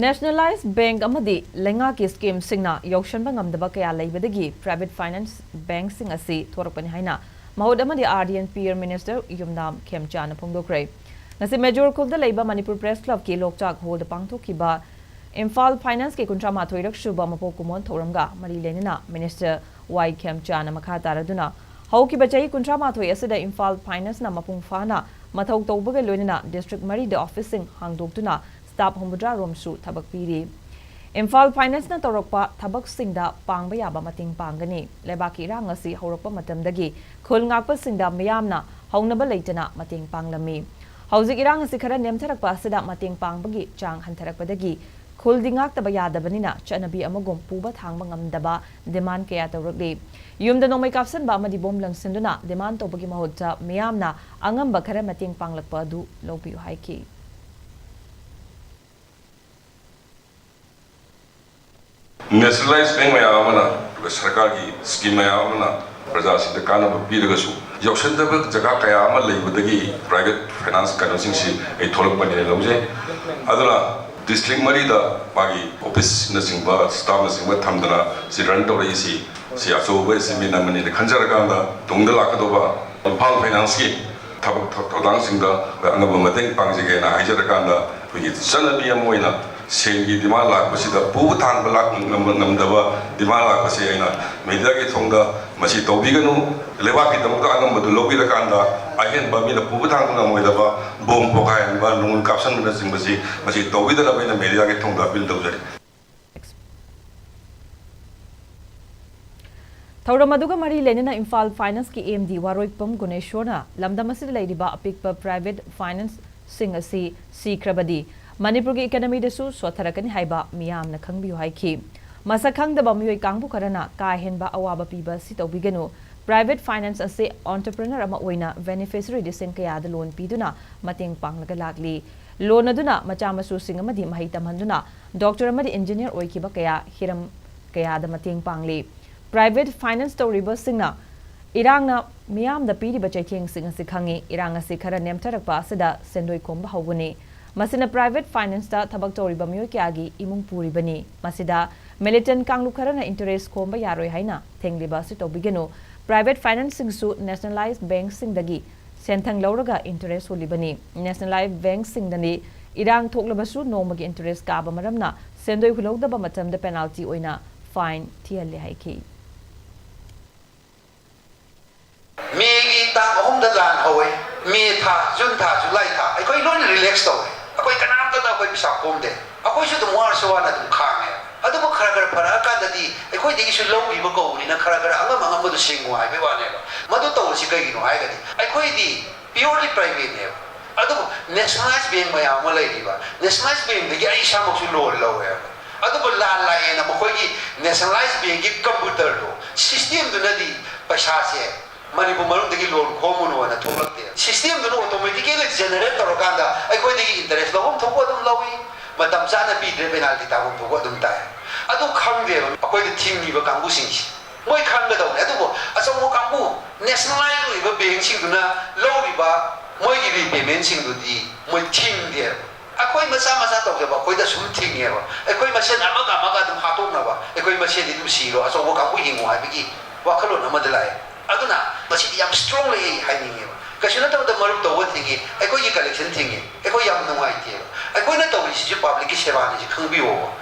Nationalised Bank amadi lenga ki scheme Singna Yousanba Ngamdaba kaya Leibadagi private finance bank sing Asi Thokrakpani haina mahod amadi RDNP Minister Y Khemchand phongdokkhre ngasi major khulda leiba Manipur Press Club ki lokchak hold pangthokkiba Imphal finance ki kuntra mathoirak shuba mapokumon thoramga mari lenina Minister Y Khemchand makha taraduna hauki bachai kuntra mathoi asida Imphal finance na mapung fana mathau tawbaga loinina district mari the officing hangdoktuna staff homudra romsu thabak piri Imphal finance na torokpa thabak singda pangba yaba mating pangani lebaki rangasi horoppa matamdagi khul ngakpa singda miyamna haunaba leitana mating panglami hauzik irangasi khara nemtharakpa asida mating pangbagi chang hantarakpadagi khul dingak taba yadabanina chanabi amagum puba thangba ngamdaba demand kaya tawrakli yumda nomai kapsan ba amadi bom langsinduna demand tobagi mahutta miyamna angamba khara mating panglakpa adu lobiu haiki Nationalised Bank mayamana sarkar ki scheme mayamana praja sida kana bapiragasu Yousanba jaga kaya ama Leibadagi private finance kanusing si ay Thokrakpani lauje adula district mari da pagi office na singba staff na singba thamdana si run tawri si asoba si minamani de khanjaraga da tungda lakadoba Imphal finance ki thabak thodang singda angaba mateng pangjege na haijaraga da pagi sanabi amoina Sengi demand like Pasida, Putan Black Ngamdaba, demand like Pasina, Mediaki Tonga, Masi Tobigano, Levaki Tamaka, but the Lobi the Kanda, I can Babi the Putan Namoidaba, Bom Poka and Ban Capson Masi, Masi Tobi the Labina Mediaki Tonga build those. Thoramaduga Mari Lenina Imphal Finance ki AMD Waroipam Guneshona, Lamdamasi Ladiba Apikpa Private Finance Singasi C. Krabadi. Manipur ki economy desu swatharakani haiba miyam na khangbiu haiki masakhang da bamiyoi kangbu karana ka henba awaba piba sitobiganu private finance ase entrepreneur ama oina beneficiary disen kaya da loan piduna mateng panglaga lagli loan aduna macha masu singamadi mahai tamhanduna doctor amadi engineer oikiba kaya hiram kaya da mateng pangli private finance toriba singna irangna miyam da piri bachai theng singa sikhangi iranga sikhara nemtharakpa asida sendoi komba hawuni Masina private finance da thabak toriba miyoi kyagi imung puri bani masida militant kanglu kharana interest komba yaroi haina thengliba sitobigenu private financing su nationalized bank singdagi senthang lauraga interest holibani nationalized bank singdani irang thoklabasu nomagi interest ka ba maramna sendoi hulogdaba matamda penalty oina fine thialle haiki megi ta hom da lan howe me tha jun tha julai tha ai koi lon relax to akoi kanam ta koi bisa kom de akoi su dum war so na dum khang he adu bo khara phara ka da di ai koi digi su lo bi bo ko ni na khara anga manga mo du singu ai be wa ne madu to si kai no ai ga di ai koi di purely private ne adu nationalized bank ma ya mo lai di ba nationalized bank de ai sa mo su lo lo he adu bo la la ye na mo koi gi nationalized bank gi computer do system du na di paisa se Manipur marungi loan komuno na thokrakte system do automatically generate torokanda ai koi degi interest lo hom thoko dum lawi matam chana bi de penalty ta hom thoko dum ta adu khangde akoi de thing ni ba kangbu sing moi khangga do adu bo aso mo kangbu nationalized ri ba bank sing duna lo ri ba moi gi repayment sing du di moi thing de akoi masa to ba koi da sum thing ye ba akoi masen amaga dum hatok na ba akoi masen di dum si ro aso mo kangbu ing wa bi gi wa khalo na madalai aduna masi yam strongly hiding kasina ta da maru to what thingi ai ko yi collection thingi ai ko yam no ai ti ai ko na to ri si public seva ni khangbi wo